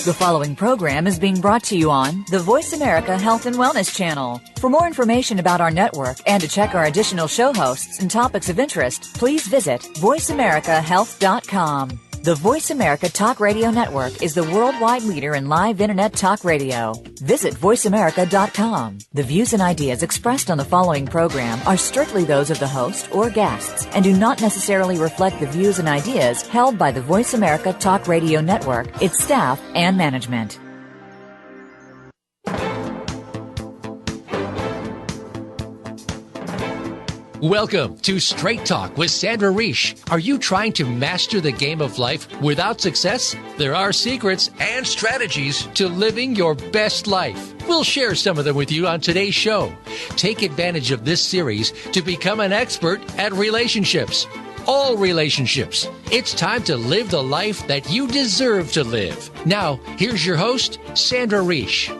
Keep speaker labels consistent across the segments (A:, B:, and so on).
A: The following program is being brought to you on the Voice America Health and Wellness channel. For more information about our network and to check our additional show hosts and topics of interest, please visit voiceamericahealth.com. The Voice America Talk Radio Network is the worldwide leader in live Internet talk radio. Visit voiceamerica.com. The views and ideas expressed on the following program are strictly those of the host or guests and do not necessarily reflect the views and ideas held by the Voice America Talk Radio Network, its staff, and management.
B: Welcome to Straight Talk with Sandra Reish. Are you trying to master the game of life without success? There are secrets and strategies to living your best life. We'll share some of them with you on today's show. Take advantage of this series to become an expert at relationships. All relationships. It's time to live the life that you deserve to live. Now, here's your host, Sandra Reish.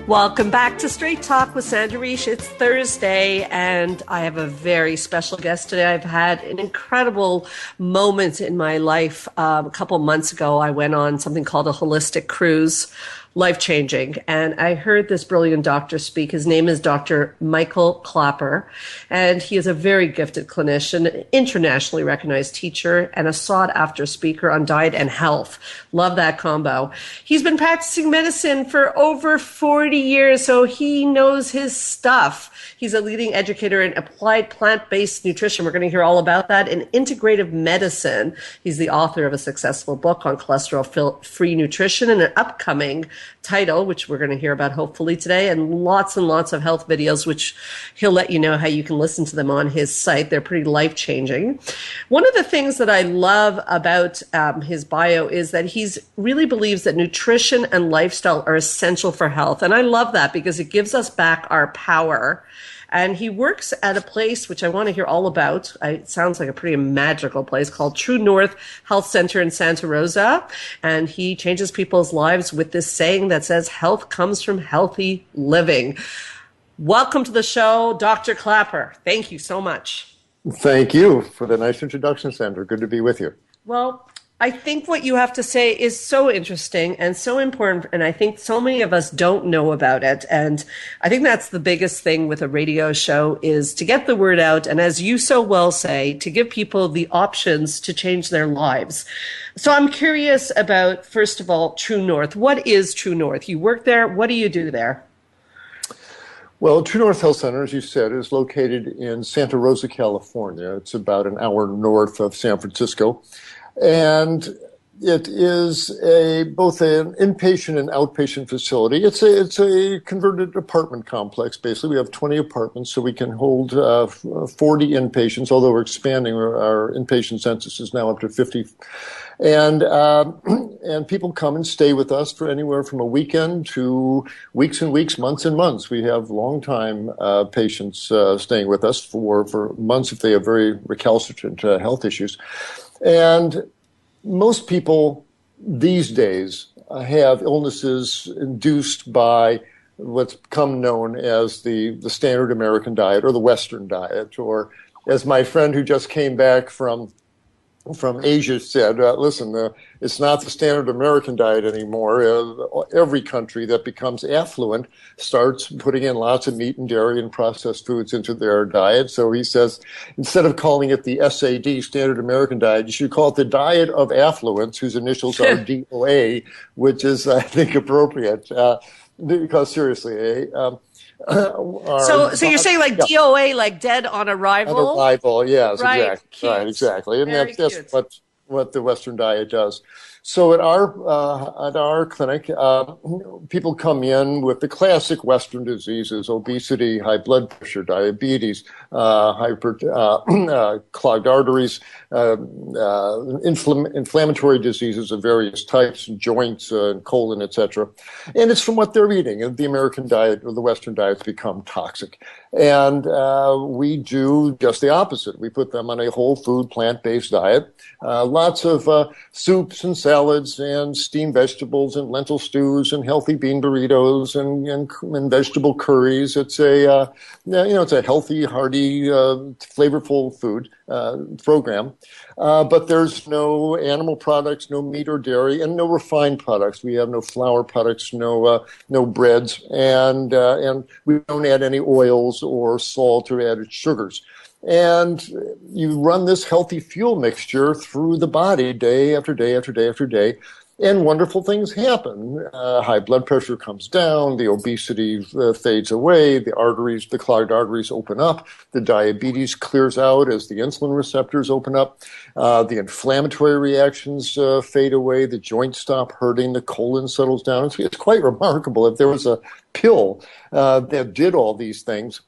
C: Welcome back to Straight Talk with Sandra Reish. It's Thursday, and I have a very special guest today. I've had an incredible moment in my life. A couple months ago, I went on something called a holistic cruise, life-changing, and I heard this brilliant doctor speak. His name is Dr. Michael Klaper, and he is a very gifted clinician, an internationally recognized teacher, and a sought-after speaker on diet and health. Love that combo. He's been practicing medicine for over 40 years, so he knows his stuff. He's a leading educator in applied plant-based nutrition. We're going to hear all about that. In integrative medicine, he's the author of a successful book on cholesterol-free nutrition and an upcoming title, which we're going to hear about hopefully today, and lots of health videos, which he'll let you know how you can listen to them on his site. They're pretty life-changing. One of the things that I love about his bio is that he really believes that nutrition and lifestyle are essential for health. And I love that because it gives us back our power. And he works at a place which I want to hear all about. It sounds like a pretty magical place called True North Health Center in Santa Rosa. And he changes people's lives with this saying that says, health comes from healthy living. Welcome to the show, Dr. Klaper. Thank you so much.
D: Thank you for the nice introduction, Sandra. Good to be with you.
C: Well, I think what you have to say is so interesting and so important, and I think so many of us don't know about it. And I think that's the biggest thing with a radio show is to get the word out, and as you so well say, to give people the options to change their lives. So I'm curious about, first of all, True North. What is True North? You work there. What do you do there?
D: Well, True North Health Center, as you said, is located in Santa Rosa, California. It's about an hour north of San Francisco. And it is both an inpatient and outpatient facility. It's a converted apartment complex, basically. We have 20 apartments, so we can hold 40 inpatients, although we're expanding. Our inpatient census is now up to 50. And people come and stay with us for anywhere from a weekend to weeks and weeks, months and months. We have long-time patients staying with us for months if they have very recalcitrant health issues. And most people these days have illnesses induced by what's become known as the standard American diet or the Western diet, or as my friend who just came back from Asia said, listen, it's not the standard American diet anymore. Every country that becomes affluent starts putting in lots of meat and dairy and processed foods into their diet. So he says, instead of calling it the SAD, standard American diet, you should call it the diet of affluence, whose initials are DOA, which is, I think, appropriate. Because seriously,
C: so you're saying like DOA, like dead on arrival?
D: On arrival, yes,
C: right.
D: Exactly. Right, exactly. And that's what the Western diet does. So at our clinic, people come in with the classic Western diseases: obesity, high blood pressure, diabetes, clogged arteries, inflammatory diseases of various types, joints, colon, etc. And it's from what they're eating. And the American diet or the Western diet's become toxic. And we do just the opposite. We put them on a whole food, plant-based diet. A lots of soups and salads and steamed vegetables and lentil stews and healthy bean burritos and vegetable curries. It's it's a healthy, hearty, flavorful food program. But there's no animal products, no meat or dairy, and no refined products. We have no flour products, no breads, and we don't add any oils or salt or added sugars. And you run this healthy fuel mixture through the body day after day after day after day, and wonderful things happen. High blood pressure comes down, the obesity fades away, the clogged arteries open up, the diabetes clears out as the insulin receptors open up, the inflammatory reactions fade away, the joints stop hurting, the colon settles down. It's quite remarkable. If there was a pill that did all these things,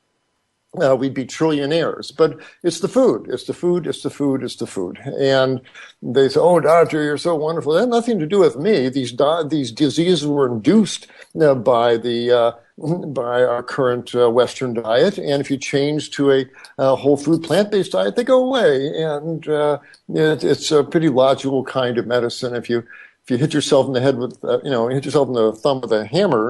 D: we'd be trillionaires. But it's the food. It's the food. It's the food. It's the food. And they say, "Oh, doctor, you're so wonderful." That had nothing to do with me. These diseases were induced by our current Western diet. And if you change to a whole food plant-based diet, they go away. And it's a pretty logical kind of medicine. If you hit yourself in the head with, hit yourself in the thumb with a hammer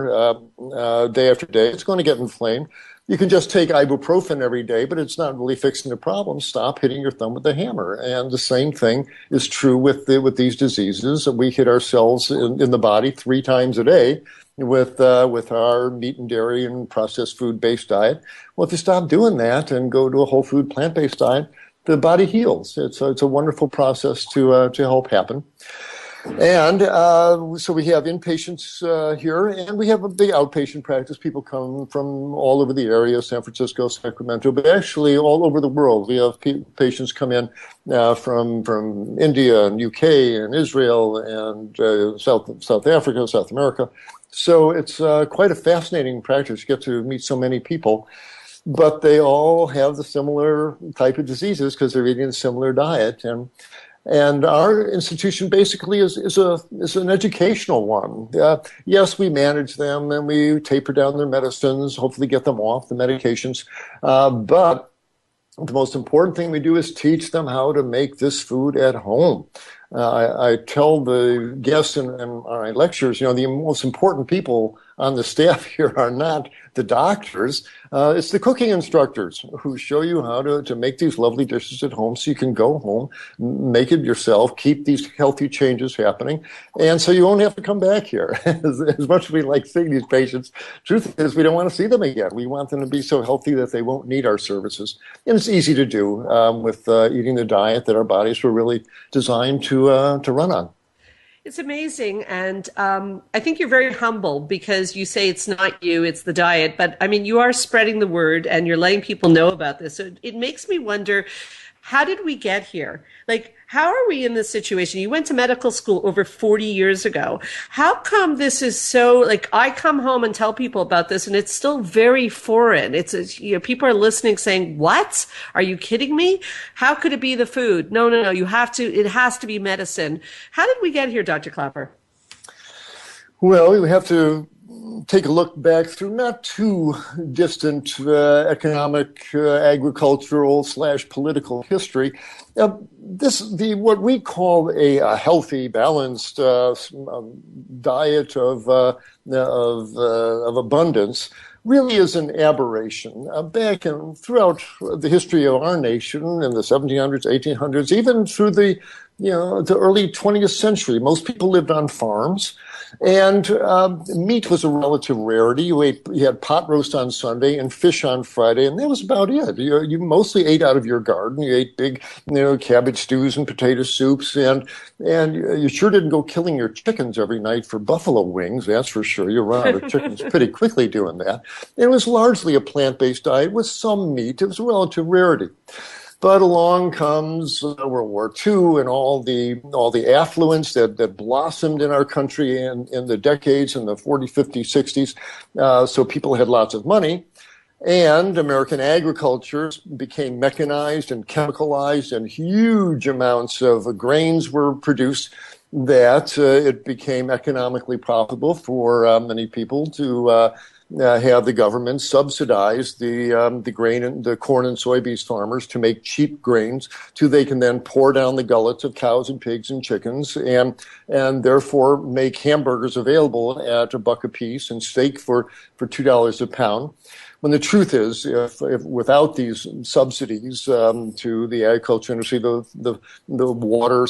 D: day after day, it's going to get inflamed. You can just take ibuprofen every day, but it's not really fixing the problem. Stop hitting your thumb with a hammer. And the same thing is true with these diseases. We hit ourselves in the body 3 times a day with our meat and dairy and processed food-based diet. Well, if you stop doing that and go to a whole food plant-based diet, the body heals. It's a wonderful process to help happen. And so we have inpatients here, and we have a big outpatient practice. People come from all over the area, San Francisco, Sacramento, but actually all over the world. We have patients come in from India and UK and Israel and South Africa, South America. So it's quite a fascinating practice. You get to meet so many people. But they all have the similar type of diseases because they're eating a similar diet. And our institution basically is an educational one. Yes, we manage them and we taper down their medicines, hopefully get them off the medications. But the most important thing we do is teach them how to make this food at home. I tell the guests in my lectures, the most important people on the staff here are not the doctors. It's the cooking instructors who show you how to make these lovely dishes at home so you can go home, make it yourself, keep these healthy changes happening. And so you won't have to come back here. As much as we like seeing these patients, truth is we don't want to see them again. We want them to be so healthy that they won't need our services. And it's easy to do with eating the diet that our bodies were really designed to run on.
C: It's amazing. And I think you're very humble because you say it's not you, it's the diet. But I mean, you are spreading the word and you're letting people know about this. So it makes me wonder, how did we get here? Like, how are we in this situation? You went to medical school over 40 years ago. How come this is so, like, I come home and tell people about this and it's still very foreign. People are listening saying, what? Are you kidding me? How could it be the food? No, it has to be medicine. How did we get here, Dr. Klaper?
D: Well, we have to take a look back through not too distant economic, agricultural / political history. What we call a healthy, balanced diet of abundance really is an aberration. Back throughout the history of our nation in the 1700s, 1800s, even through the early 20th century, most people lived on farms. And meat was a relative rarity. You had pot roast on Sunday and fish on Friday, and that was about it. You mostly ate out of your garden. You ate big, cabbage stews and potato soups, and you sure didn't go killing your chickens every night for buffalo wings. That's for sure. You run out of chickens pretty quickly doing that. And it was largely a plant-based diet with some meat. It was a relative rarity. But along comes World War II and all the affluence that blossomed in our country in the decades in the 40s, 50s, 60s. So people had lots of money. And American agriculture became mechanized and chemicalized, and huge amounts of grains were produced that it became economically profitable for many people to have the government subsidize the grain and the corn and soybeans farmers to make cheap grains, so they can then pour down the gullets of cows and pigs and chickens, and therefore make hamburgers available at $1 a piece and steak for $2 a pound. When the truth is, if without these subsidies to the agriculture industry, the water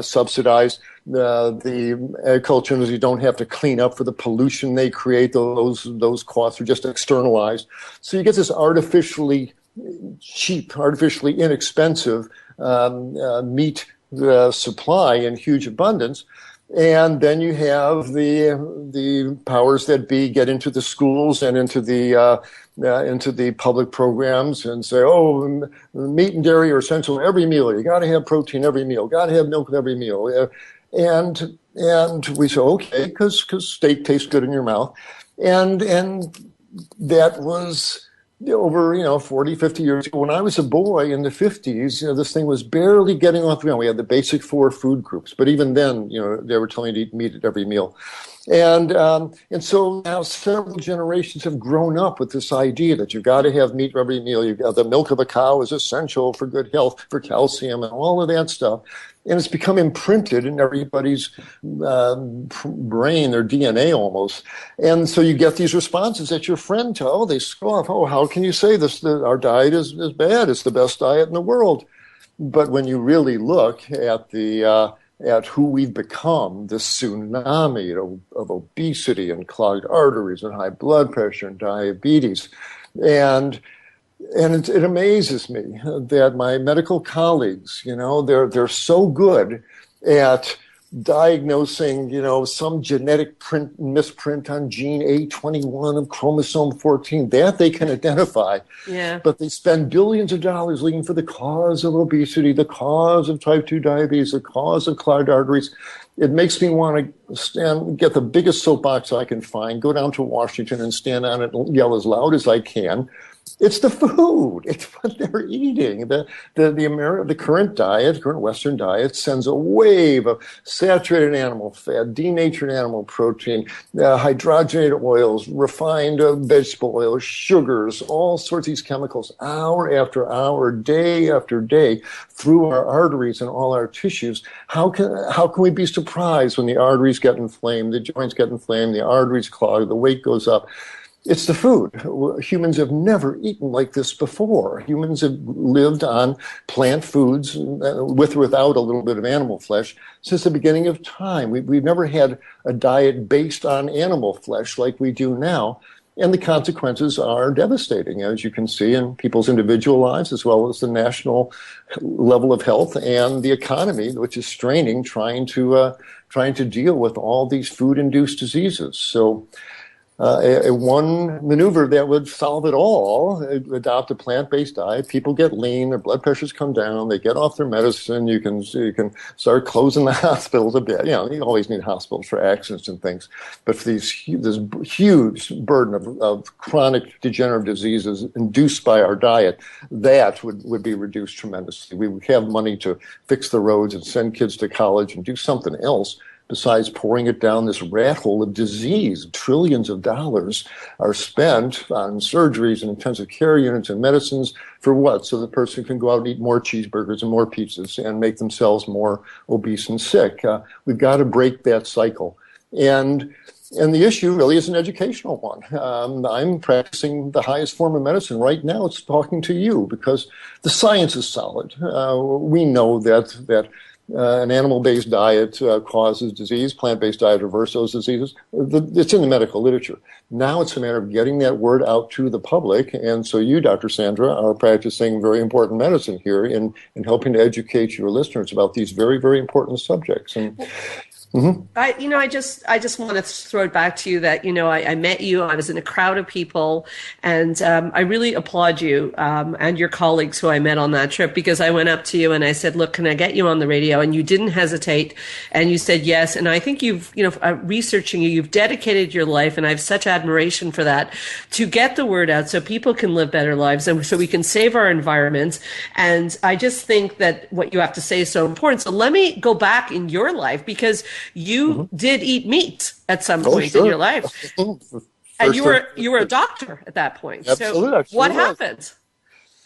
D: subsidized, the agriculture industry don't have to clean up for the pollution they create. Those costs are just externalized. So you get this artificially cheap, artificially inexpensive meat supply in huge abundance. And then you have the powers that be get into the schools and into the public programs and say, oh, meat and dairy are essential every meal. You got to have protein every meal. Got to have milk with every meal. And we say, okay, because steak tastes good in your mouth. And that was over 40, 50 years ago. When I was a boy in the 50s, this thing was barely getting off the ground. We had the basic 4 food groups, but even then, they were telling you to eat meat at every meal. And so now several generations have grown up with this idea that you've got to have meat for every meal. The milk of a cow is essential for good health, for calcium and all of that stuff. And it's become imprinted in everybody's brain, their DNA almost. And so you get these responses that your friend tells. They scoff, oh, how can you say this? Our diet is bad. It's the best diet in the world. But when you really look at at who we've become, this tsunami of obesity and clogged arteries and high blood pressure and diabetes, and it amazes me that my medical colleagues, they're so good at diagnosing, some genetic misprint on gene A21 of chromosome 14, that they can identify.
C: Yeah. But
D: they spend billions of dollars looking for the cause of obesity, the cause of type 2 diabetes, the cause of clogged arteries. It makes me want to get the biggest soapbox I can find, go down to Washington and stand on it and yell as loud as I can. It's the food. It's what they're eating. The current diet, current Western diet, sends a wave of saturated animal fat, denatured animal protein, hydrogenated oils, refined vegetable oils, sugars, all sorts of these chemicals, hour after hour, day after day, through our arteries and all our tissues. How can we be surprised when the arteries get inflamed, the joints get inflamed, the arteries clog, the weight goes up? It's the food. Humans have never eaten like this before. Humans have lived on plant foods with or without a little bit of animal flesh since the beginning of time. We've never had a diet based on animal flesh like we do now. And the consequences are devastating, as you can see in people's individual lives, as well as the national level of health and the economy, which is straining, trying to deal with all these food-induced diseases. So one maneuver that would solve it all: adopt a plant-based diet. People get lean, their blood pressures come down, they get off their medicine. You can start closing the hospitals a bit. You always need hospitals for accidents and things, but for this huge burden of chronic degenerative diseases induced by our diet, that would be reduced tremendously. We would have money to fix the roads and send kids to college and do something else besides pouring it down this rat hole of disease. Trillions of dollars are spent on surgeries and intensive care units and medicines for what? So the person can go out and eat more cheeseburgers and more pizzas and make themselves more obese and sick. We've got to break that cycle. And the issue really is an educational one. I'm practicing the highest form of medicine right now. It's talking to you because the science is solid. We know that an animal-based diet causes disease. Plant-based diet reverses those diseases. It's in the medical literature. Now it's a matter of getting that word out to the public. And so you, Dr. Sandra, are practicing very important medicine here in helping to educate your listeners about these very, very important subjects. And mm-hmm.
C: I just want to throw it back to you that, I met you, I was in a crowd of people, and I really applaud you and your colleagues who I met on that trip, because I went up to you and I said, look, can I get you on the radio? And you didn't hesitate, and you said yes. And I think researching you've dedicated your life, and I have such admiration for that, to get the word out so people can live better lives and so we can save our environment. And I just think that what you have to say is so important. So let me go back in your life, because you mm-hmm. did eat meat at some point in your life. And you were a doctor at that point.
D: Absolutely.
C: So what happened?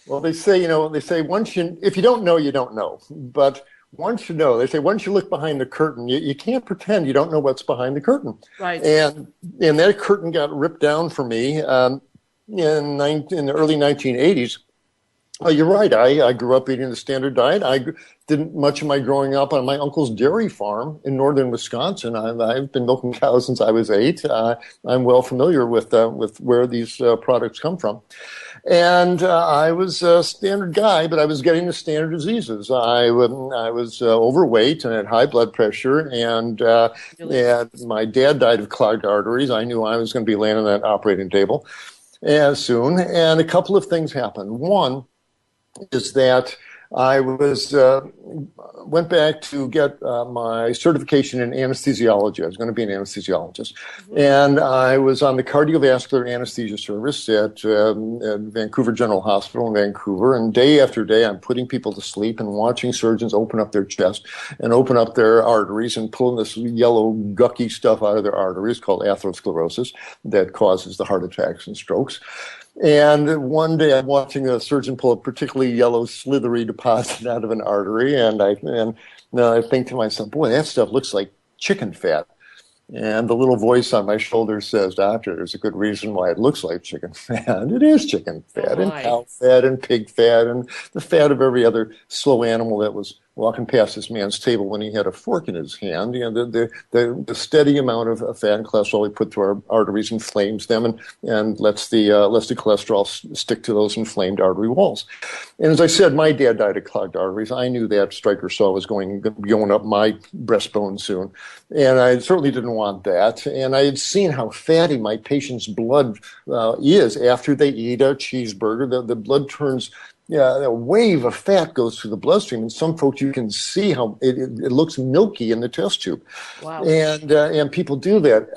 D: Well, they say if you don't know, you don't know. But once you know, they say once you look behind the curtain, you can't pretend you don't know what's behind the curtain.
C: Right.
D: And that curtain got ripped down for me in the early 1980s. Oh, you're right. I grew up eating the standard diet. I did much of my growing up on my uncle's dairy farm in northern Wisconsin. I've been milking cows since I was 8. I'm well familiar with where these products come from. And I was a standard guy, but I was getting the standard diseases. I was overweight and had high blood pressure, and my dad died of clogged arteries. I knew I was going to be laying on that operating table soon. And a couple of things happened. One is that I went back to get my certification in anesthesiology. I was going to be an anesthesiologist. Mm-hmm. And I was on the cardiovascular anesthesia service at Vancouver General Hospital in Vancouver. And day after day, I'm putting people to sleep and watching surgeons open up their chest and open up their arteries and pulling this yellow, gucky stuff out of their arteries called atherosclerosis that causes the heart attacks and strokes. And one day I'm watching a surgeon pull a particularly yellow, slithery deposit out of an artery, and I think to myself, boy, that stuff looks like chicken fat. And the little voice on my shoulder says, Doctor, there's a good reason why it looks like chicken fat. It is chicken fat, and cow fat, and pig fat, and the fat of every other slow animal that was walking past this man's table when he had a fork in his hand. You know, the steady amount of fat and cholesterol we put through our arteries inflames them and lets the cholesterol stick to those inflamed artery walls. And as I said, my dad died of clogged arteries. I knew that Stryker saw was going up my breastbone soon, and I certainly didn't want that. And I had seen how fatty my patient's blood is after they eat a cheeseburger. The blood turns. Yeah, a wave of fat goes through the bloodstream, and some folks you can see how it looks milky in the test tube.
C: Wow!
D: And people do that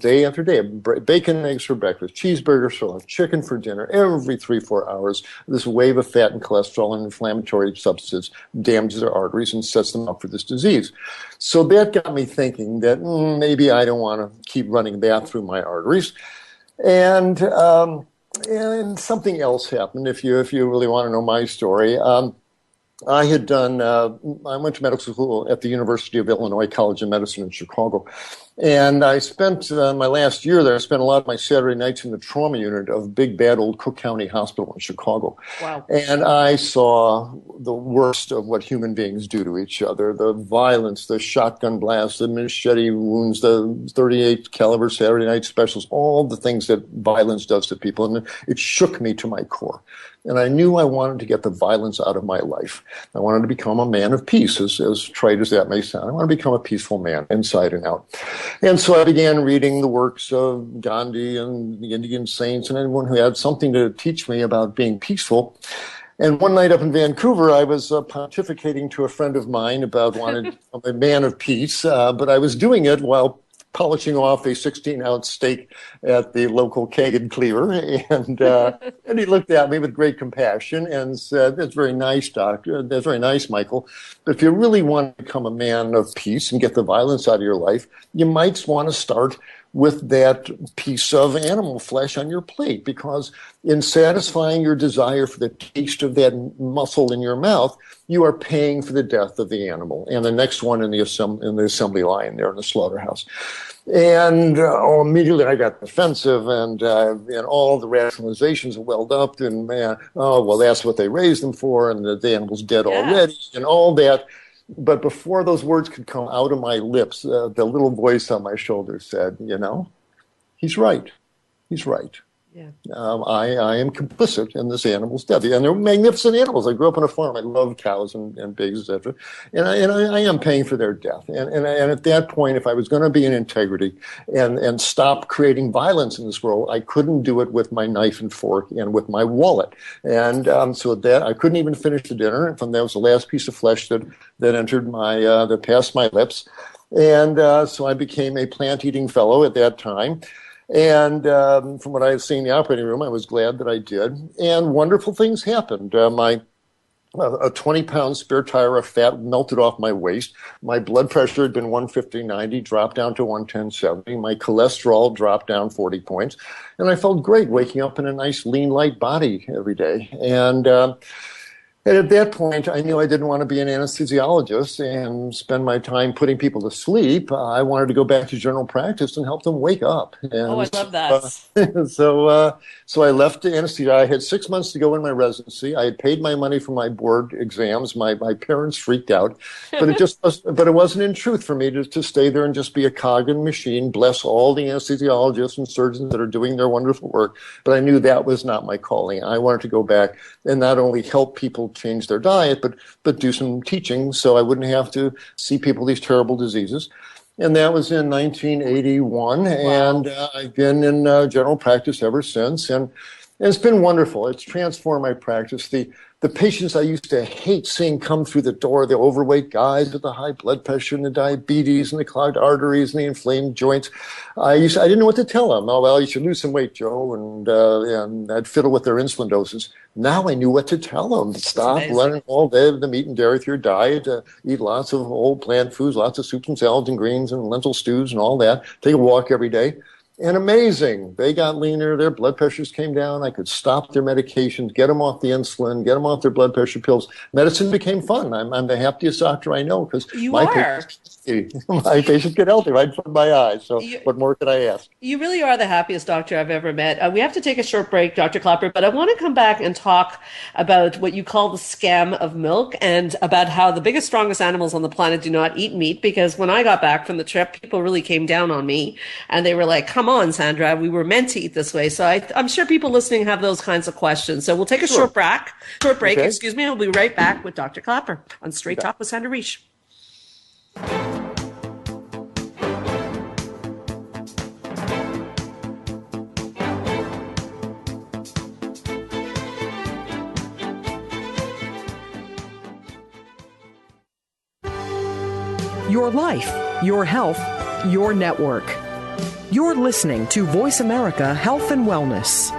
D: day after day. Bacon and eggs for breakfast, cheeseburgers for lunch, chicken for dinner. Every 3-4 hours, this wave of fat and cholesterol and inflammatory substances damages their arteries and sets them up for this disease. So that got me thinking that maybe I don't want to keep running that through my arteries, and something else happened. If you really want to know my story, I went to medical school at the University of Illinois College of Medicine in Chicago. And I spent my last year there, I spent a lot of my Saturday nights in the trauma unit of big, bad old Cook County Hospital in Chicago.
C: Wow.
D: And I saw the worst of what human beings do to each other, the violence, the shotgun blasts, the machete wounds, the 38 caliber Saturday night specials, all the things that violence does to people. And it shook me to my core. And I knew I wanted to get the violence out of my life. I wanted to become a man of peace, as trite as that may sound. I want to become a peaceful man inside and out. And so I began reading the works of Gandhi and the Indian saints and anyone who had something to teach me about being peaceful. And one night up in Vancouver, I was pontificating to a friend of mine about wanting to become a man of peace, but I was doing it while polishing off a 16-ounce steak at the local keg in Klaper. And he looked at me with great compassion and said, "That's very nice, Doctor. That's very nice, Michael. But if you really want to become a man of peace and get the violence out of your life, you might want to start with that piece of animal flesh on your plate, because in satisfying your desire for the taste of that muscle in your mouth, you are paying for the death of the animal and the next one in the assembly line there in the slaughterhouse." And immediately I got defensive, and all the rationalizations welled up, and that's what they raised them for, and the animal's dead already, and all that. But before those words could come out of my lips, the little voice on my shoulder said, he's right. He's right.
C: Yeah.
D: I am complicit in this animal's death. And they're magnificent animals. I grew up on a farm. I love cows and pigs, etc. And I am paying for their death. And at that point, if I was going to be in integrity and stop creating violence in this world, I couldn't do it with my knife and fork and with my wallet. And so that I couldn't even finish the dinner. That was the last piece of flesh that entered that passed my lips. And so I became a plant-eating fellow at that time. And from what I had seen in the operating room, I was glad that I did. And wonderful things happened. My a 20-pound spare tire of fat melted off my waist. My blood pressure had been 150/90, dropped down to 110/70. My cholesterol dropped down 40 points. And I felt great waking up in a nice, lean, light body every day. And at that point, I knew I didn't want to be an anesthesiologist and spend my time putting people to sleep. I wanted to go back to general practice and help them wake up. And
C: I love that.
D: So I left anesthesia. I had 6 months to go in my residency. I had paid my money for my board exams. My parents freaked out, but it wasn't in truth for me to stay there and just be a cog in the machine. Bless all the anesthesiologists and surgeons that are doing their wonderful work. But I knew that was not my calling. I wanted to go back and not only help people change their diet, but do some teaching so I wouldn't have to see people with these terrible diseases. And that was in 1981, wow. And I've been in general practice ever since, and it's been wonderful. It's transformed my practice. The patients I used to hate seeing come through the door, the overweight guys with the high blood pressure and the diabetes and the clogged arteries and the inflamed joints, I didn't know what to tell them. Oh, well, you should lose some weight, Joe, and I'd fiddle with their insulin doses. Now I knew what to tell them. Stop running all day with the meat and dairy through your diet. Eat lots of whole plant foods, lots of soups and salads and greens and lentil stews and all that. Take a walk every day. And amazing. They got leaner. Their blood pressures came down. I could stop their medications, get them off the insulin, get them off their blood pressure pills. Medicine became fun. I'm the happiest doctor I know because my patients get healthy right in front of my eyes. So what more could I ask?
C: You really are the happiest doctor I've ever met. We have to take a short break, Dr. Klaper, but I want to come back and talk about what you call the scam of milk and about how the biggest, strongest animals on the planet do not eat meat, because when I got back from the trip, people really came down on me and they were like, come on, Sandra, we were meant to eat this way. So I'm sure people listening have those kinds of questions. So we'll take a short break, okay. Excuse me. We'll be right back with Dr. Klaper on Straight Talk with Sandra Reisch.
E: Your life, your health, your network. You're listening to Voice America Health and Wellness.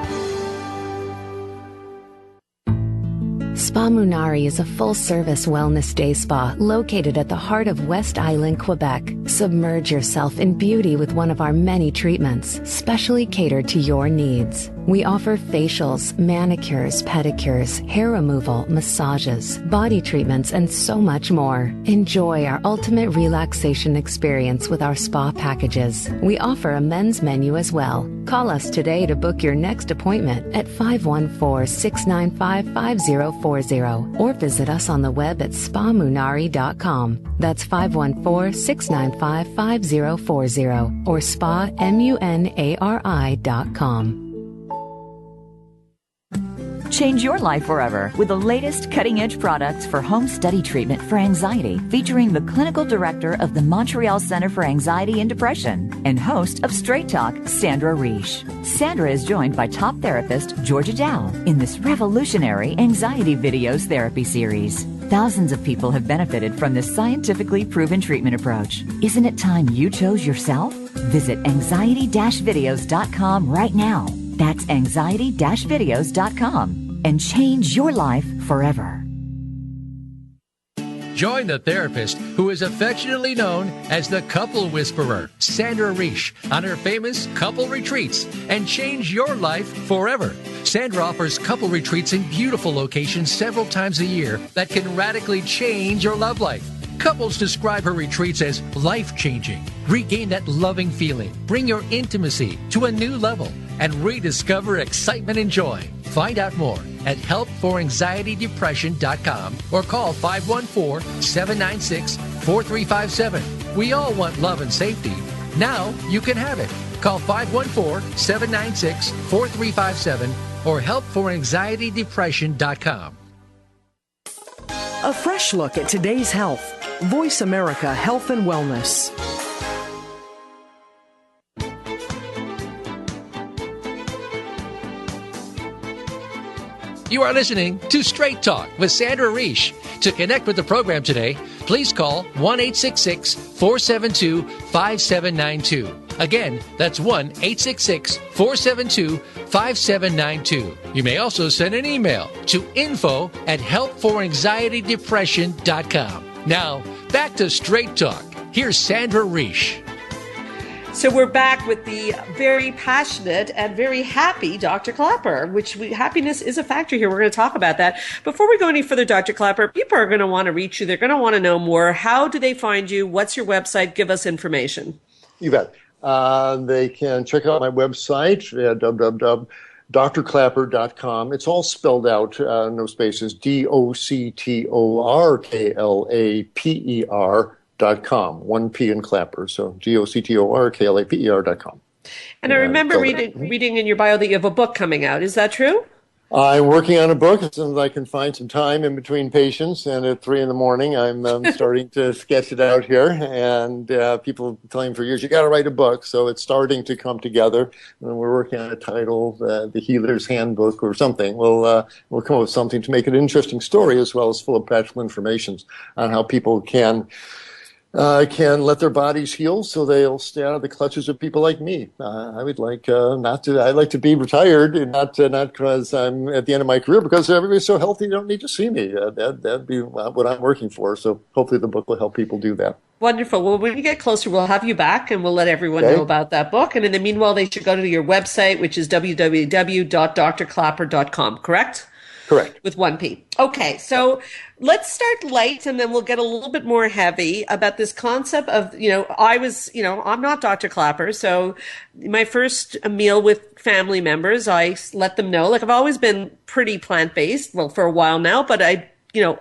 F: Spa Munari is a full-service wellness day spa located at the heart of West Island, Quebec. Submerge yourself in beauty with one of our many treatments, specially catered to your needs. We offer facials, manicures, pedicures, hair removal, massages, body treatments, and so much more. Enjoy our ultimate relaxation experience with our spa packages. We offer a men's menu as well. Call us today to book your next appointment at 514-695-5040 or visit us on the web at spamunari.com. That's 514-695-5040 or spamunari.com.
A: Change your life forever with the latest cutting-edge products for home study treatment for anxiety, featuring the clinical director of the Montreal Center for Anxiety and Depression and host of Straight Talk, Sandra Reisch. Sandra is joined by top therapist Georgia Dow in this revolutionary anxiety videos therapy series. Thousands of people have benefited from this scientifically proven treatment approach. Isn't it time you chose yourself? Visit anxiety-videos.com right now. That's anxiety-videos.com and change your life forever.
B: Join the therapist who is affectionately known as the Couple Whisperer, Sandra Reisch, on her famous couple retreats and change your life forever. Sandra offers couple retreats in beautiful locations several times a year that can radically change your love life. Couples describe her retreats as life-changing. Regain that loving feeling, bring your intimacy to a new level, and rediscover excitement and joy. Find out more at helpforanxietydepression.com or call 514-796-4357. We all want love and safety. Now you can have it. Call 514-796-4357 or helpforanxietydepression.com.
E: A fresh look at today's health. Voice America Health and Wellness.
B: You are listening to Straight Talk with Sandra Reish. To connect with the program today, please call 1-866-472-5792. Again, that's 1-866-472-5792. You may also send an email to info@helpforanxietydepression.com. Now, back to Straight Talk. Here's Sandra Reish.
C: So we're back with the very passionate and very happy Dr. Klaper, happiness is a factor here. We're going to talk about that. Before we go any further, Dr. Klaper, people are going to want to reach you. They're going to want to know more. How do they find you? What's your website? Give us information.
D: You bet. They can check out my website at www.drklaper.com. It's all spelled out, no spaces, DOCTORKLAPER.com. One P in Klaper, so DOCTORKLAPER.com.
C: And I remember reading in your bio that you have a book coming out. Is that true?
D: I'm working on a book as soon as I can find some time in between patients, and at 3 a.m, I'm starting to sketch it out here, and people telling me for years, you got to write a book, so it's starting to come together, and we're working on a title, The Healer's Handbook or something. We'll come up with something to make it an interesting story as well as full of practical information on how people can let their bodies heal so they'll stay out of the clutches of people like me. I would like I'd like to be retired, and not because I'm at the end of my career, because everybody's so healthy they don't need to see me. That'd be what I'm working for. So hopefully the book will help people do that.
C: Wonderful. Well, when we get closer, we'll have you back and we'll let everyone know about that book. And in the meanwhile, they should go to your website, which is www.drklaper.com, correct?
D: Correct.
C: With one P. Okay, so let's start light and then we'll get a little bit more heavy about this concept of, I'm not Dr. Klaper, so my first meal with family members, I let them know, I've always been pretty plant-based, well, for a while now, but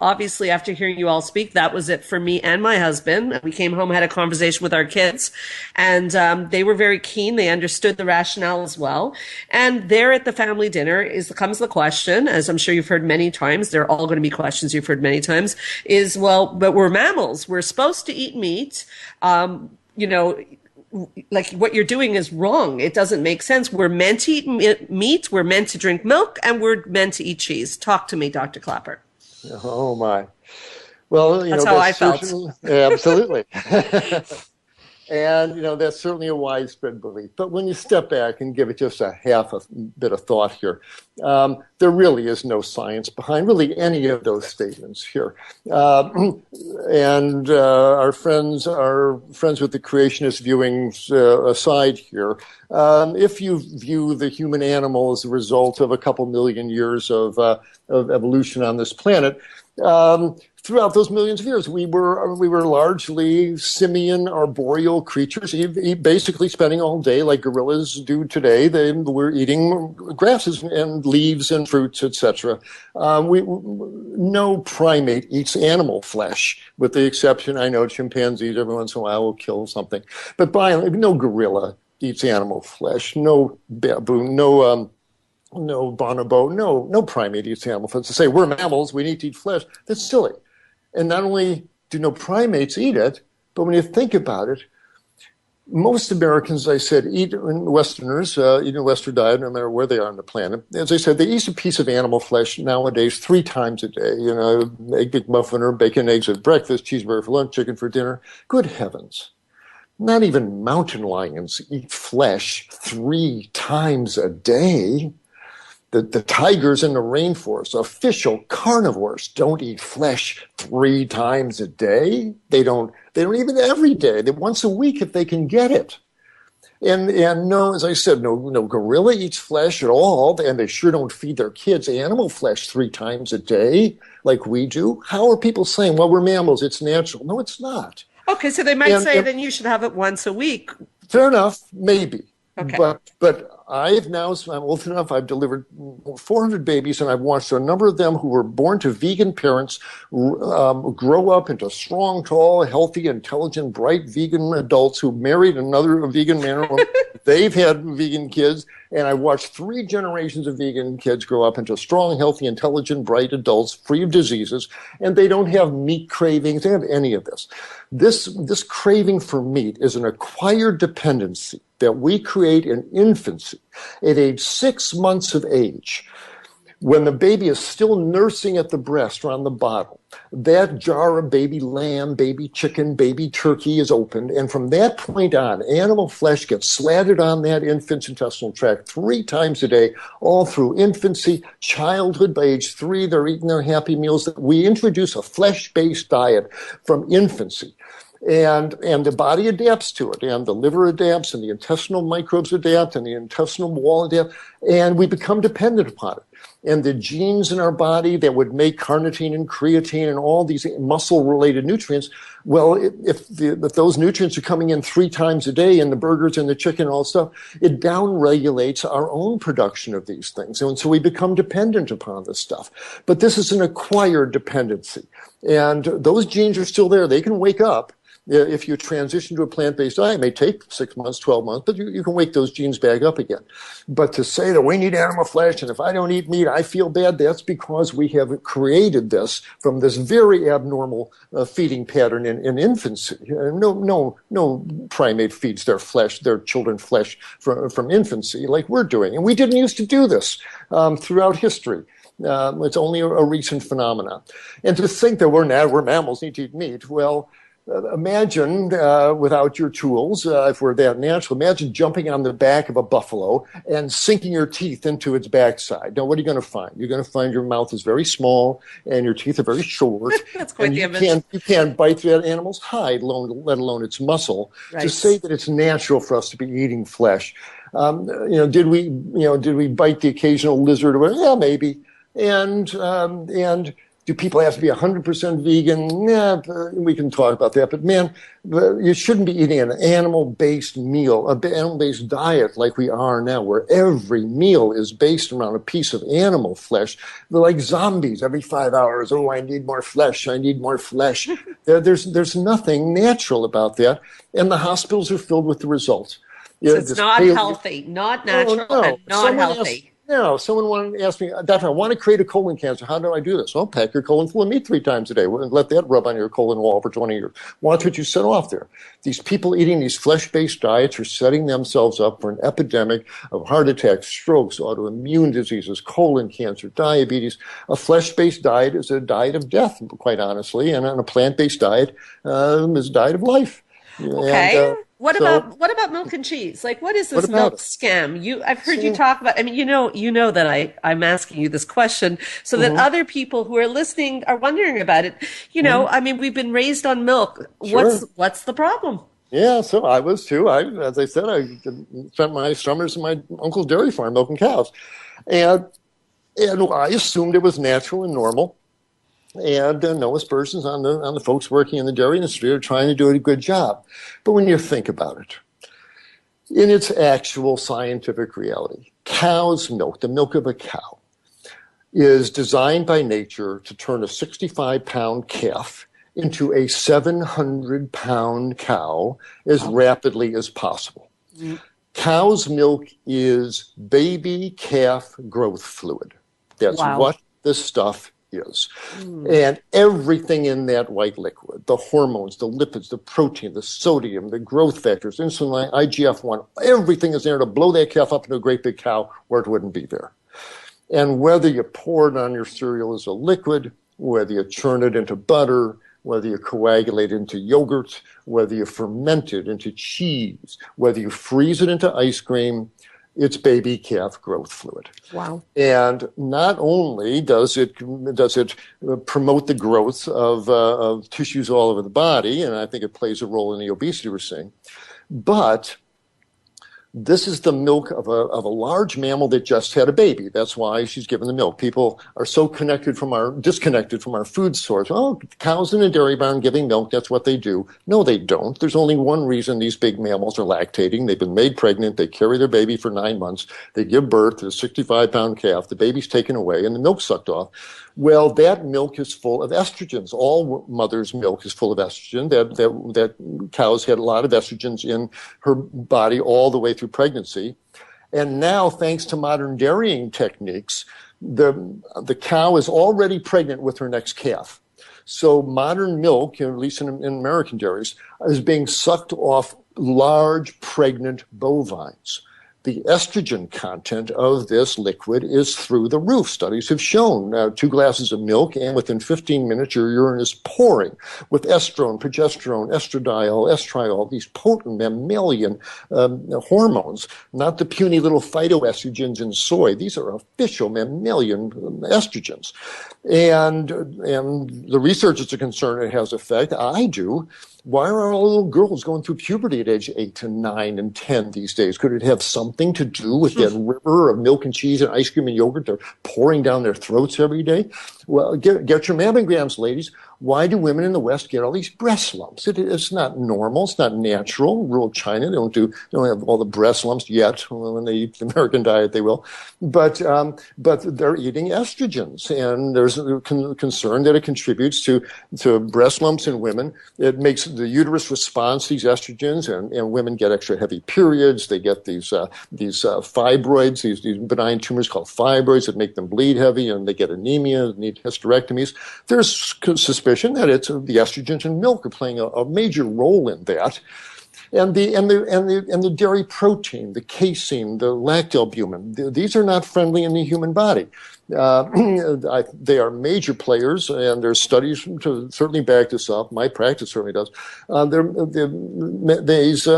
C: obviously after hearing you all speak, that was it for me and my husband. We came home, had a conversation with our kids, and they were very keen. They understood the rationale as well. And there at the family dinner comes the question, as I'm sure you've heard many times, they're all going to be questions you've heard many times, is, well, but we're mammals. We're supposed to eat meat. What you're doing is wrong. It doesn't make sense. We're meant to eat meat. We're meant to drink milk, and we're meant to eat cheese. Talk to me, Dr. Klaper.
D: Oh, my. Well,
C: that's how I felt.
D: Absolutely. And, that's certainly a widespread belief. But when you step back and give it just a half a bit of thought here, there really is no science behind really any of those statements here. And our friends with the creationist viewings aside here, if you view the human animal as a result of a couple million years of evolution on this planet, throughout those millions of years, we were largely simian arboreal creatures, basically spending all day like gorillas do today. They were eating grasses and leaves and fruits, etc. No primate eats animal flesh, with the exception, I know, chimpanzees every once in a while will kill something, but no gorilla eats animal flesh. No baboon, no bonobo, no primate eats animal flesh. To say we're mammals, we need to eat flesh, that's silly. And not only do no primates eat it, but when you think about it, most Americans, as I said, Westerners eat a Western diet, no matter where they are on the planet. As I said, they eat a piece of animal flesh nowadays 3 times a day. Egg McMuffin or bacon, eggs at breakfast, cheeseburger for lunch, chicken for dinner. Good heavens. Not even mountain lions eat flesh 3 times a day. The tigers in the rainforest, official carnivores, don't eat flesh 3 times a day. They don't even every day. They once a week if they can get it. And no, as I said, no gorilla eats flesh at all, and they sure don't feed their kids animal flesh 3 times a day like we do. How are people saying, well, we're mammals, it's natural? No, it's not.
C: Okay, so they might say then you should have it once a week.
D: Fair enough, maybe.
C: Okay.
D: But I'm old enough, I've delivered 400 babies, and I've watched a number of them who were born to vegan parents grow up into strong, tall, healthy, intelligent, bright vegan adults who married another vegan man or woman. They've had vegan kids, and I watched 3 generations of vegan kids grow up into strong, healthy, intelligent, bright adults, free of diseases, and they don't have meat cravings. They don't have any of this. This craving for meat is an acquired dependency that we create in infancy. At age 6 months of age, When the baby is still nursing at the breast or on the bottle, that jar of baby lamb, baby chicken, baby turkey is opened. And from that point on, animal flesh gets slatted on that infant's intestinal tract 3 times a day, all through infancy, childhood. By age 3, they're eating their happy meals. We introduce a flesh-based diet from infancy. And the body adapts to it, and the liver adapts, and the intestinal microbes adapt, and the intestinal wall adapt, and we become dependent upon it. And the genes in our body that would make carnitine and creatine and all these muscle-related nutrients, well, if those nutrients are coming in 3 times a day in the burgers and the chicken and all that stuff, it down-regulates our own production of these things. And so we become dependent upon this stuff. But this is an acquired dependency. And those genes are still there. They can wake up. If you transition to a plant-based diet, it may take 6 months, 12 months, but you can wake those genes back up again. But to say that we need animal flesh, and if I don't eat meat, I feel bad, that's because we have created this from this very abnormal feeding pattern in infancy. No primate feeds their children flesh from infancy like we're doing. And we didn't used to do this throughout history. It's only a recent phenomenon. And to think that we're mammals, need to eat meat, well, imagine, without your tools, if we're that natural, imagine jumping on the back of a buffalo and sinking your teeth into its backside. Now, what are you going to find? You're going to find your mouth is very small and your teeth are very short.
C: That's quite the image.
D: You can't bite through that animal's hide, let alone its muscle. Right. To say that it's natural for us to be eating flesh. Did we bite the occasional lizard? Yeah, maybe. And do people have to be 100% vegan? Yeah, we can talk about that. But man, you shouldn't be eating an animal-based meal, an animal-based diet like we are now, where every meal is based around a piece of animal flesh. They're like zombies every 5 hours. Oh, I need more flesh. I need more flesh. There's nothing natural about that. And the hospitals are filled with the results.
C: So it's not healthy, not natural, and not healthy.
D: Someone wanted to ask me, Doctor, I want to create a colon cancer. How do I do this? Well, pack your colon full of meat 3 times a day. Let that rub on your colon wall for 20 years. Watch what you set off there. These people eating these flesh-based diets are setting themselves up for an epidemic of heart attacks, strokes, autoimmune diseases, colon cancer, diabetes. A flesh-based diet is a diet of death, quite honestly, and a plant-based diet is a diet of life.
C: Okay. What about milk and cheese? Like, what is this milk scam? I've heard you talk about. I mean, you know that I'm asking you this question so that other people who are listening are wondering about it. I mean, we've been raised on milk. Sure. What's the problem?
D: Yeah, so I was too. As I said, I spent my summers in my uncle's dairy farm milking cows, and I assumed it was natural and normal. And no aspersions on the folks working in the dairy industry are trying to do a good job. But when you think about it, in its actual scientific reality, cow's milk, the milk of a cow, is designed by nature to turn a 65-pound calf into a 700-pound cow as rapidly as possible. Mm-hmm. Cow's milk is baby calf growth fluid. That's what this stuff is. And everything in that white liquid, the hormones, the lipids, the protein, the sodium, the growth factors, insulin, IGF-1, everything is there to blow that calf up into a great big cow where it wouldn't be there. And whether you pour it on your cereal as a liquid, whether you churn it into butter, whether you coagulate it into yogurt, whether you ferment it into cheese, whether you freeze it into ice cream, it's baby calf growth fluid.
C: Wow.
D: And not only does it promote the growth of tissues all over the body, and I think it plays a role in the obesity we're seeing, but this is the milk of a large mammal that just had a baby. That's why she's given the milk. People are so disconnected from our food source. Oh, cows in a dairy barn giving milk, that's what they do. No, they don't. There's only one reason these big mammals are lactating. They've been made pregnant. They carry their baby for 9 months. They give birth to a 65-pound calf. The baby's taken away and the milk's sucked off. Well, that milk is full of estrogens. All mother's milk is full of estrogen. That cows had a lot of estrogens in her body all the way through pregnancy. And now, thanks to modern dairying techniques, the cow is already pregnant with her next calf. So modern milk, at least in American dairies, is being sucked off large pregnant bovines. the estrogen content of this liquid is through the roof. Studies have shown 2 glasses of milk, and within 15 minutes, your urine is pouring with estrone, progesterone, estradiol, estriol, these potent mammalian hormones, not the puny little phytoestrogens in soy. These are official mammalian estrogens. And the researchers are concerned it has effect. I do. Why are all little girls going through puberty at age 8 to 9 and 10 these days? Could it have something to do with that river of milk and cheese and ice cream and yogurt they're pouring down their throats every day? Well, get your mammograms, ladies. Why do women in the West get all these breast lumps? It's not normal. It's not natural. Rural China, they don't have all the breast lumps yet. Well, when they eat the American diet, they will. But they're eating estrogens, and there's a concern that it contributes to breast lumps in women. It makes the uterus respond to these estrogens, and women get extra heavy periods. They get these fibroids, these benign tumors called fibroids that make them bleed heavy, and they get anemia, need hysterectomies. There's suspicion that it's the estrogens in milk are playing a major role in that. And the dairy protein, the casein, the lactalbumin, these are not friendly in the human body. They are major players, and there's studies to certainly back this up. My practice certainly does.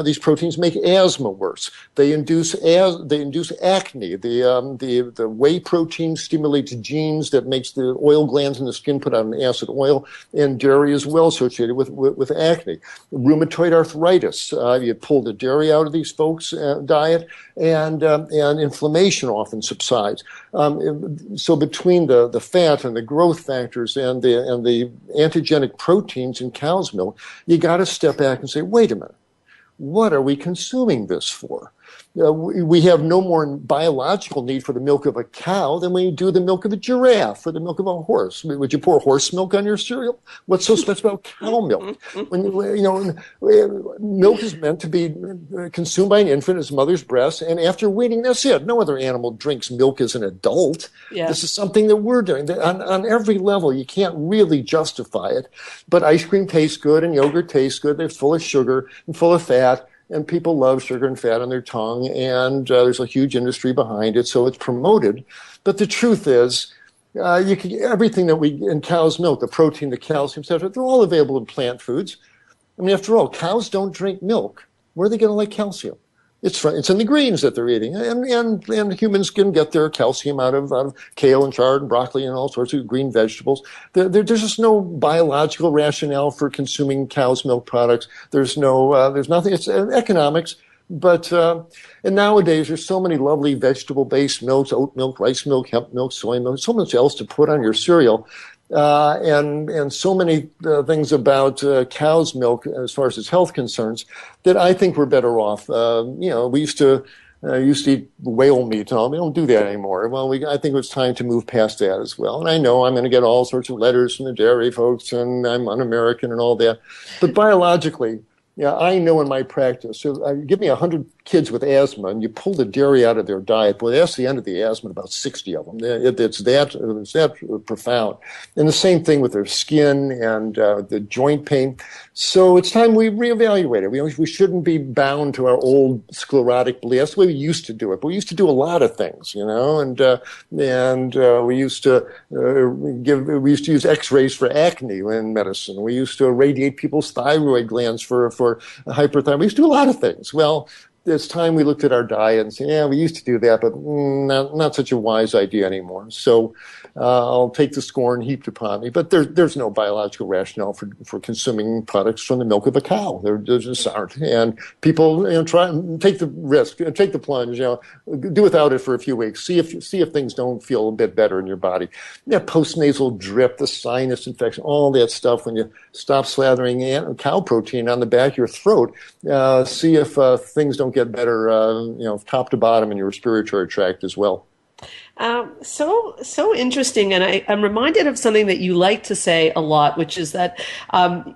D: These proteins make asthma worse. They induce acne. The whey protein stimulates genes that makes the oil glands in the skin put out an acid oil, and dairy is well associated with acne. Rheumatoid arthritis. You pull the dairy out of these folks' diet, and inflammation often subsides. So between the fat and the growth factors and the antigenic proteins in cow's milk, you got to step back and say, wait a minute, what are we consuming this for? We have no more biological need for the milk of a cow than we do the milk of a giraffe or the milk of a horse. Would you pour horse milk on your cereal? What's so special about cow milk? Milk is meant to be consumed by an infant as mother's breast, and after weaning, that's it. No other animal drinks milk as an adult. Yeah. This is something that we're doing. On every level, you can't really justify it. But ice cream tastes good and yogurt tastes good. They're full of sugar and full of fat. And people love sugar and fat on their tongue, and there's a huge industry behind it, so it's promoted. But the truth is, everything that we in cow's milk, the protein, the calcium, etc., they're all available in plant foods. I mean, after all, cows don't drink milk. Where are they going to like calcium? It's in the greens that they're eating, and humans can get their calcium out of kale and chard and broccoli and all sorts of green vegetables. There's just no biological rationale for consuming cow's milk products. There's nothing. It's economics. But and nowadays there's so many lovely vegetable-based milks: oat milk, rice milk, hemp milk, soy milk, so much else to put on your cereal. And so many things about cow's milk as far as its health concerns that I think we're better off. We used to eat whale meat and all. We don't do that anymore. Well, I think it's time to move past that as well. And I know I'm going to get all sorts of letters from the dairy folks, and I'm un-American and all that. But biologically, I know in my practice, so give me 100 kids with asthma, and you pull the dairy out of their diet, boy, that's the end of the asthma, about 60 of them. It's that profound. And the same thing with their skin and the joint pain. So it's time we reevaluate it. We shouldn't be bound to our old sclerotic beliefs. That's the way we used to do it. But we used to do a lot of things, and we used to use X-rays for acne in medicine. We used to irradiate people's thyroid glands for hyperthyroidism. We used to do a lot of things. Well, it's time we looked at our diet and said, yeah, we used to do that, but not such a wise idea anymore. So I'll take the scorn heaped upon me. But there's no biological rationale for consuming products from the milk of a cow. There just aren't. And people try and take the risk, take the plunge. Do without it for a few weeks. See if things don't feel a bit better in your body. Postnasal drip, the sinus infection, all that stuff. When you stop slathering cow protein on the back of your throat, see if things don't get better, top to bottom in your respiratory tract as well.
C: So interesting, and I'm reminded of something that you like to say a lot, which is that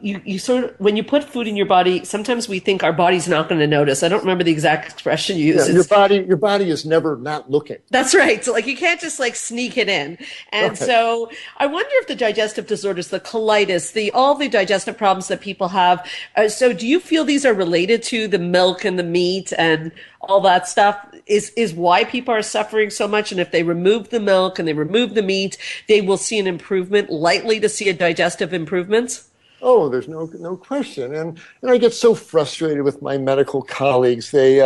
C: you sort of, when you put food in your body, sometimes we think our body's not going to notice. I don't remember the exact expression you use.
D: Yeah, your body is never not looking.
C: That's right. So like you can't just like sneak it in. And
D: Right.
C: so I wonder if the digestive disorders, the colitis, all the digestive problems that people have. So do you feel these are related to the milk and the meat and all that stuff? Is why people are suffering so much? And if they remove the milk and they remove the meat, they will see an improvement, likely to see a digestive improvements?
D: Oh, there's no question, and I get so frustrated with my medical colleagues. They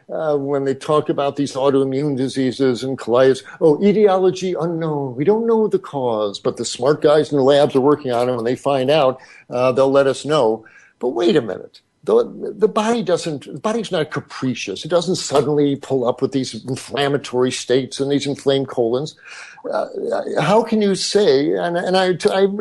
D: when they talk about these autoimmune diseases and colitis, etiology unknown. We don't know the cause, but the smart guys in the labs are working on it. When they find out, they'll let us know. But wait a minute. The body's not capricious. It doesn't suddenly pull up with these inflammatory states and these inflamed colons. How can you say, and I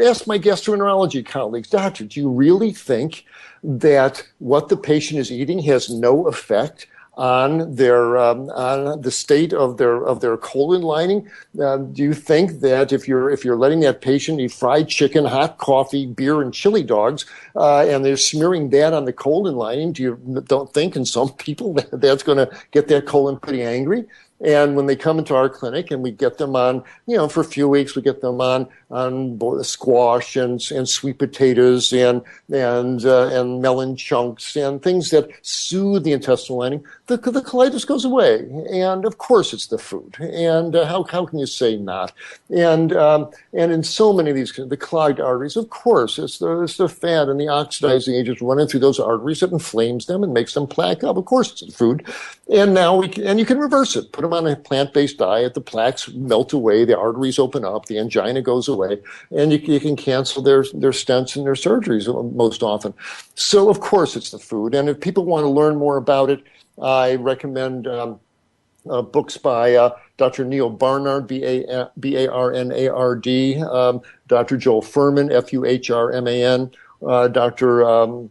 D: asked my gastroenterology colleagues, doctor, do you really think that what the patient is eating has no effect on on the state of their colon lining? Do you think that if you're letting that patient eat fried chicken, hot coffee, beer, and chili dogs, and they're smearing that on the colon lining, don't think in some people that's going to get that colon pretty angry? And when they come into our clinic and we get them on, for a few weeks, we get them on squash and sweet potatoes and melon chunks and things that soothe the intestinal lining, the colitis goes away. And of course it's the food. And how can you say not? And in so many of these, the clogged arteries, of course, it's the fat and the oxidizing agents running through those arteries that inflames them and makes them plaque up. Of course it's the food. And now you can reverse it. Put them on a plant-based diet, the plaques melt away, the arteries open up, the angina goes away, and you can cancel their stents and their surgeries most often. So, of course, it's the food. And if people want to learn more about it, I recommend books by Dr. Neil Barnard, B-A-R-N-A-R-D, Dr. Joel Fuhrman, F-U-H-R-M-A-N, Dr.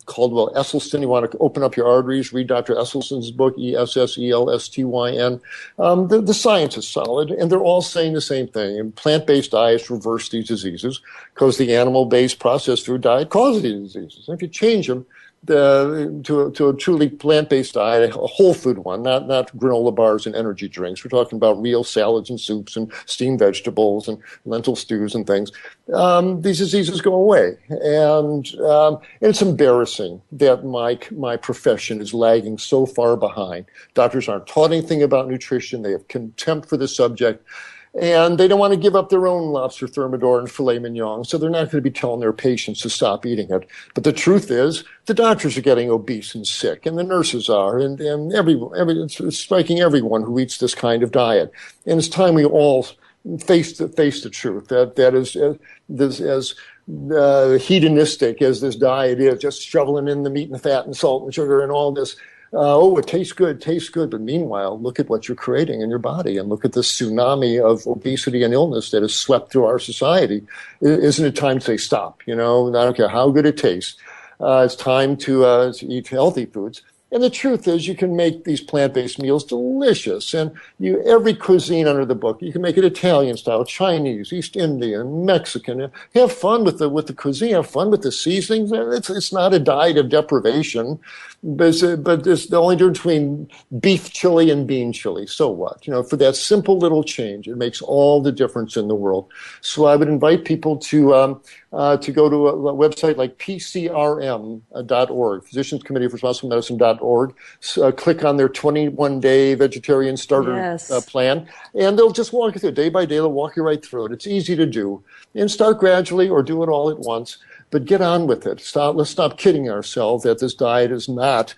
D: Caldwell Esselstyn. You want to open up your arteries, read Dr. Esselstyn's book, E-S-S-E-L-S-T-Y-N. The science is solid, and they're all saying the same thing. And plant-based diets reverse these diseases because the animal-based processed food diet causes these diseases. And if you change them to a truly plant-based diet, a whole food one, not granola bars and energy drinks. We're talking about real salads and soups and steamed vegetables and lentil stews and things. These diseases go away. And it's embarrassing that my profession is lagging so far behind. Doctors aren't taught anything about nutrition. They have contempt for the subject. And they don't want to give up their own lobster thermidor and filet mignon, so they're not going to be telling their patients to stop eating it. But the truth is, the doctors are getting obese and sick, and the nurses are, and it's striking everyone who eats this kind of diet. And it's time we all face the truth that is as hedonistic as this diet is, just shoveling in the meat and the fat and salt and sugar and all this. It tastes good. But meanwhile, look at what you're creating in your body and look at this tsunami of obesity and illness that has swept through our society. Isn't it time to say stop? I don't care how good it tastes. It's time to eat healthy foods. And the truth is, you can make these plant-based meals delicious. And every cuisine under the book, you can make it Italian style, Chinese, East Indian, Mexican. Have fun with the cuisine. Have fun with the seasonings. It's not a diet of deprivation, but it's the only difference between beef chili and bean chili. So what? For that simple little change, it makes all the difference in the world. So I would invite people to go to a website like PCRM.org, Physicians Committee for Responsible Medicine.org. Click on their 21-day vegetarian starter plan, and they'll just walk you through it day by day. They'll walk you right through it. It's easy to do, and start gradually or do it all at once. But get on with it. Let's stop kidding ourselves that this diet is not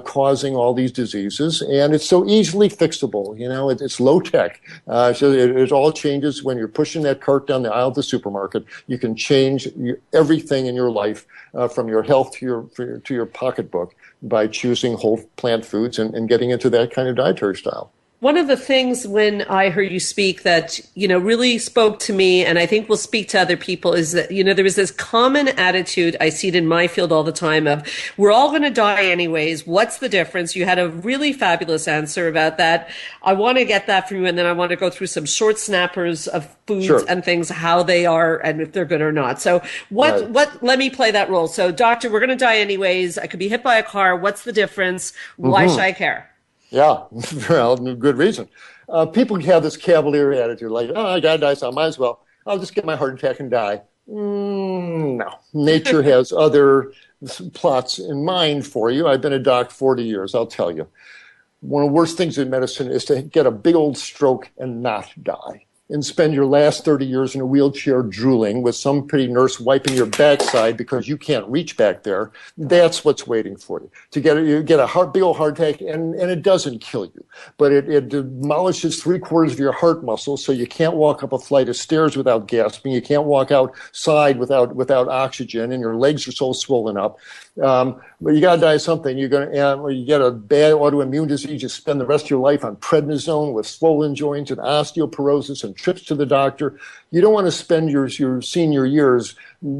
D: causing all these diseases, and it's so easily fixable. It's low tech. So it all changes when you're pushing that cart down the aisle of the supermarket. You can change everything in your life, from your health to your pocketbook, by choosing whole plant foods and getting into that kind of dietary style.
C: One of the things when I heard you speak that, really spoke to me, and I think will speak to other people, is that, there is this common attitude, I see it in my field all the time, of we're all going to die anyways. What's the difference? You had a really fabulous answer about that. I want to get that from you, and then I want to go through some short snappers of foods
D: Sure.
C: and things, how they are and if they're good or not. So let me play that role. So, doctor, we're going to die anyways. I could be hit by a car. What's the difference? Why should I care?
D: Yeah, well, good reason. People have this cavalier attitude, like, oh, I got to die, so I might as well. I'll just get my heart attack and die. No. Nature has other plots in mind for you. I've been a doc 40 years, I'll tell you. One of the worst things in medicine is to get a big old stroke and not die, and spend your last 30 years in a wheelchair drooling with some pretty nurse wiping your backside because you can't reach back there. That's what's waiting for you. You get a big old heart attack, and it doesn't kill you, but it demolishes 3/4 of your heart muscle, so you can't walk up a flight of stairs without gasping. You can't walk outside without oxygen, and your legs are so swollen up. But you got to die of something. You get a bad autoimmune disease. You spend the rest of your life on prednisone with swollen joints and osteoporosis and trips to the doctor. You don't want to spend your senior years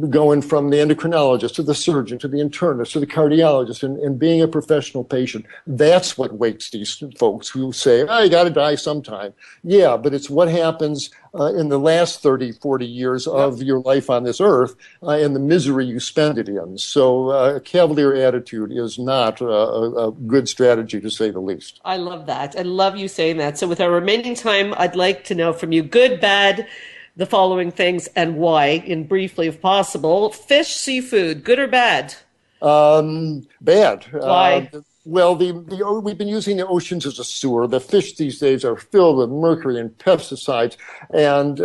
D: going from the endocrinologist to the surgeon to the internist to the cardiologist and being a professional patient. That's what waits these folks who say, oh, you got to die sometime. Yeah, but it's what happens in the last 30, 40 years of your life on this earth and the misery you spend it in. So a cavalier attitude is not a good strategy, to say the least.
C: I love that. I love you saying that. So with our remaining time, I'd like to know from you, good, bad, the following things and why, in briefly if possible. Fish, seafood, good or bad?
D: Bad.
C: Why?
D: Well, we've been using the oceans as a sewer. The fish these days are filled with mercury and pesticides, and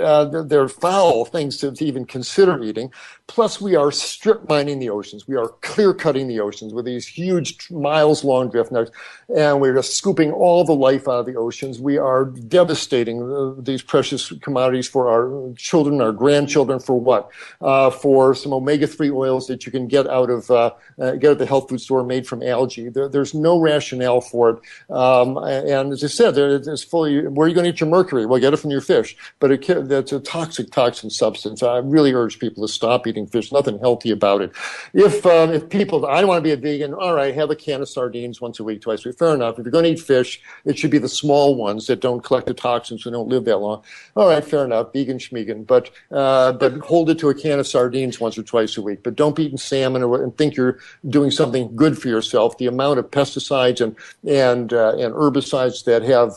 D: they're foul things to even consider eating. Plus, we are strip mining the oceans. We are clear cutting the oceans with these huge miles-long drift nets, and we're just scooping all the life out of the oceans. We are devastating these precious commodities for our children, our grandchildren. For what? For some omega-3 oils that you can get out of get at the health food store made from algae. There's no rationale for it. And as I said, it's fully. Where are you going to get your mercury? Well, get it from your fish, but that's a toxin substance. I really urge people to stop eating fish. Nothing healthy about it. If people, I don't want to be a vegan, all right, have a can of sardines once a week, twice a week. Fair enough. If you're going to eat fish, it should be the small ones that don't collect the toxins and don't live that long. All right, fair enough. Vegan schmegan. But hold it to a can of sardines once or twice a week. But don't be eating salmon and think you're doing something good for yourself. The amount of pesticides and herbicides that have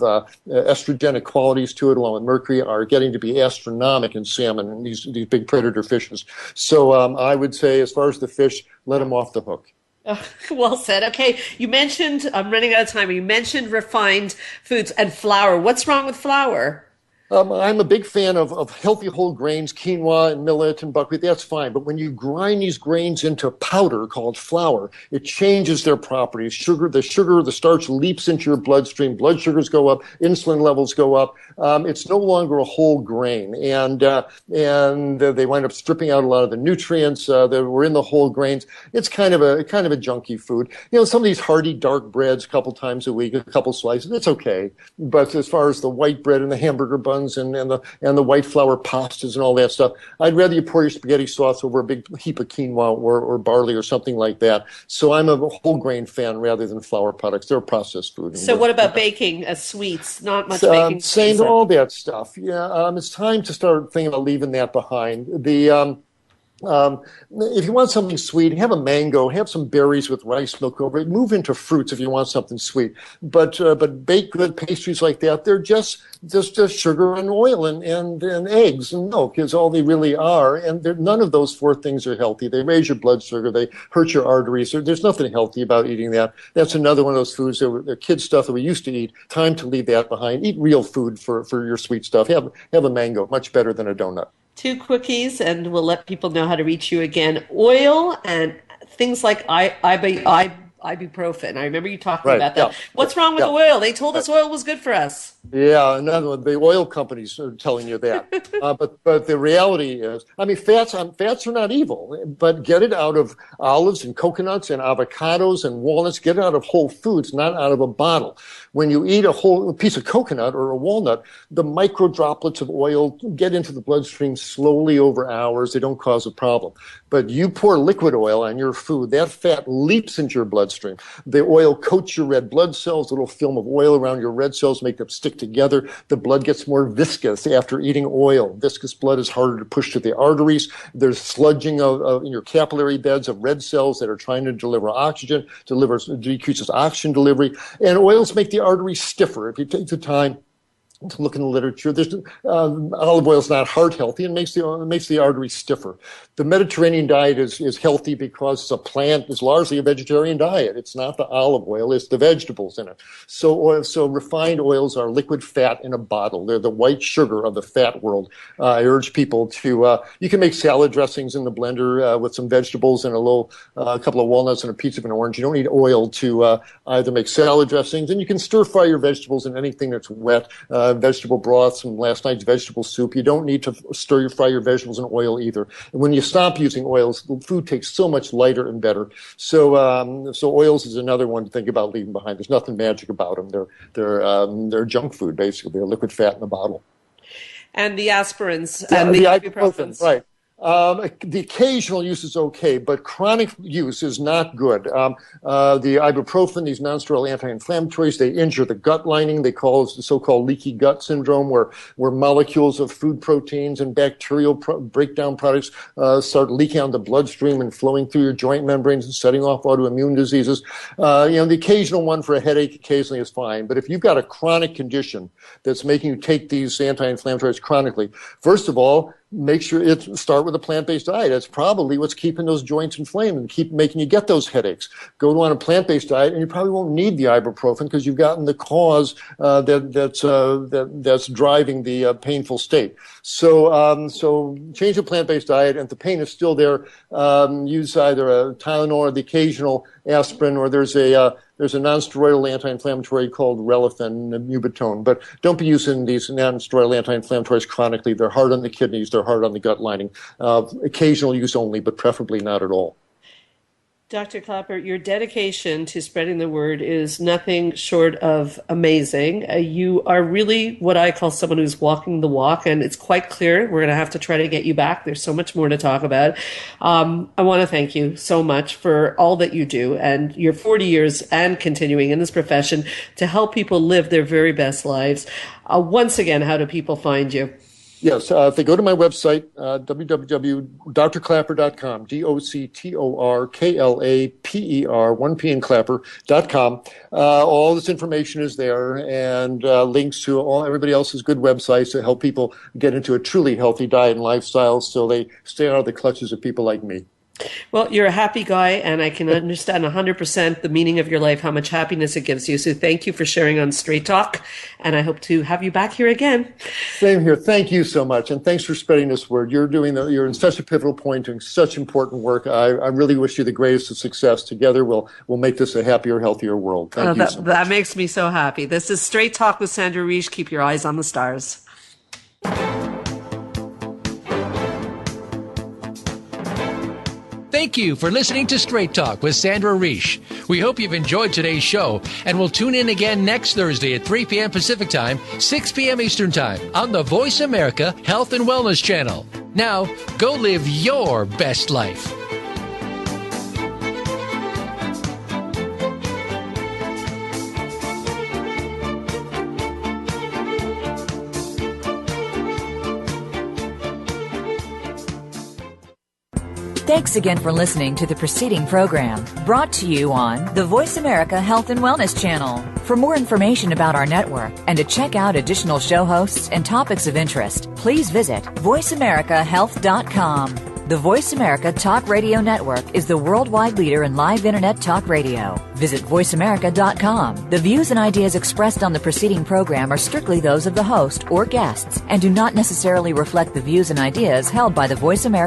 D: estrogenic qualities to it, along with mercury, are getting to be astronomical in salmon and these big predator fishes. So I would say, as far as the fish, let them off the hook.
C: Well said. Okay, you mentioned, I'm running out of time, you mentioned refined foods and flour. What's wrong with flour?
D: I'm a big fan of healthy whole grains, quinoa and millet and buckwheat. That's fine. But when you grind these grains into powder called flour, it changes their properties. The starch leaps into your bloodstream. Blood sugars go up. Insulin levels go up. It's no longer a whole grain. And they wind up stripping out a lot of the nutrients that were in the whole grains. It's kind of a junky food. Some of these hearty dark breads a couple times a week, a couple slices, it's okay. But as far as the white bread and the hamburger buns and the white flour pastas and all that stuff, I'd rather you pour your spaghetti sauce over a big heap of quinoa or barley or something like that. So I'm a whole grain fan rather than flour products. They're processed food.
C: So what about baking as sweets? Not much baking.
D: Same, all that stuff. Yeah, it's time to start thinking about leaving that behind. If you want something sweet, have a mango, have some berries with rice milk over it. Move into fruits if you want something sweet. But baked good pastries like that, they're just sugar and oil and eggs and milk is all they really are. And none of those four things are healthy. They raise your blood sugar. They hurt your arteries. There's nothing healthy about eating that. That's another one of those foods the kids stuff that we used to eat. Time to leave that behind. Eat real food for your sweet stuff. Have a mango, much better than a donut. 2
C: quickies, and we'll let people know how to reach you again. Oil and things like ibuprofen. I remember you talking about that. Yeah. What's wrong with oil? They told us oil was good for us.
D: Yeah, another one. The oil companies are telling you that. But the reality is, I mean, fats are not evil, but get it out of olives and coconuts and avocados and walnuts. Get it out of whole foods, not out of a bottle. When you eat a whole piece of coconut or a walnut, the micro droplets of oil get into the bloodstream slowly over hours. They don't cause a problem. But you pour liquid oil on your food, that fat leaps into your bloodstream. The oil coats your red blood cells. A little film of oil around your red cells make them stick together. The blood gets more viscous after eating oil. Viscous blood is harder to push to the arteries. There's sludging in your capillary beds of red cells that are trying to deliver oxygen, decreases oxygen delivery. And oils make the arteries stiffer. If you take the time to look in the literature, olive oil is not heart healthy and makes the arteries stiffer. The Mediterranean diet is healthy because it's largely a vegetarian diet. It's not the olive oil, it's the vegetables in it. So refined oils are liquid fat in a bottle. They're the white sugar of the fat world. I urge people to, you can make salad dressings in the blender with some vegetables and a couple of walnuts and a piece of an orange. You don't need oil to either make salad dressings, and you can stir fry your vegetables in anything that's wet. Vegetable broths from last night's vegetable soup. You don't need to fry your vegetables in oil either. And when you stop using oils, the food tastes so much lighter and better. So oils is another one to think about leaving behind. There's nothing magic about them. They're junk food, basically. They're liquid fat in a bottle.
C: And the aspirins and the ibuprofens.
D: Right. The occasional use is okay, but chronic use is not good. The ibuprofen, these nonsteroidal anti-inflammatories, they injure the gut lining. They call it the so-called leaky gut syndrome, where molecules of food proteins and bacterial breakdown products start leaking out the bloodstream and flowing through your joint membranes and setting off autoimmune diseases. The occasional one for a headache occasionally is fine, but if you've got a chronic condition that's making you take these anti-inflammatories chronically, first of all, make sure start with a plant-based diet. That's probably what's keeping those joints inflamed and keep making you get those headaches. Go on a plant-based diet, and you probably won't need the ibuprofen because you've gotten the cause that's driving the painful state. So change the plant-based diet, and if the pain is still there, use either a Tylenol or the occasional aspirin, or there's a non-steroidal anti-inflammatory called Relafin, Mubitone. But don't be using these non-steroidal anti-inflammatories chronically. They're hard on the kidneys. They're hard on the gut lining. Occasional use only, but preferably not at all.
C: Dr. Klaper, your dedication to spreading the word is nothing short of amazing. You are really what I call someone who's walking the walk, and it's quite clear we're going to have to try to get you back. There's so much more to talk about. I want to thank you so much for all that you do and your 40 years and continuing in this profession to help people live their very best lives. Once again, how do people find you?
D: Yes, if they go to my website, www.drklaper.com, DOCTORKLAPER, 1P in Klaper.com. All this information is there, and links to everybody else's good websites to help people get into a truly healthy diet and lifestyle so they stay out of the clutches of people like me.
C: Well, you're a happy guy, and I can understand 100% the meaning of your life, how much happiness it gives you. So thank you for sharing on Straight Talk, and I hope to have you back here again.
D: Same here. Thank you so much, and thanks for spreading this word. You're in such a pivotal point, doing such important work. I really wish you the greatest of success. Together, we'll make this a happier, healthier world. Thank you so much.
C: That makes me so happy. This is Straight Talk with Sandra Reish. Keep your eyes on the stars.
B: Thank you for listening to Straight Talk with Sandra Reish. We hope you've enjoyed today's show, and we'll tune in again next Thursday at 3 p.m. Pacific Time, 6 p.m. Eastern Time on the Voice America Health and Wellness Channel. Now, go live your best life.
A: Thanks again for listening to the preceding program, brought to you on the Voice America Health and Wellness Channel. For more information about our network and to check out additional show hosts and topics of interest, please visit voiceamericahealth.com. The Voice America Talk Radio Network is the worldwide leader in live Internet talk radio. Visit voiceamerica.com. The views and ideas expressed on the preceding program are strictly those of the host or guests and do not necessarily reflect the views and ideas held by the Voice America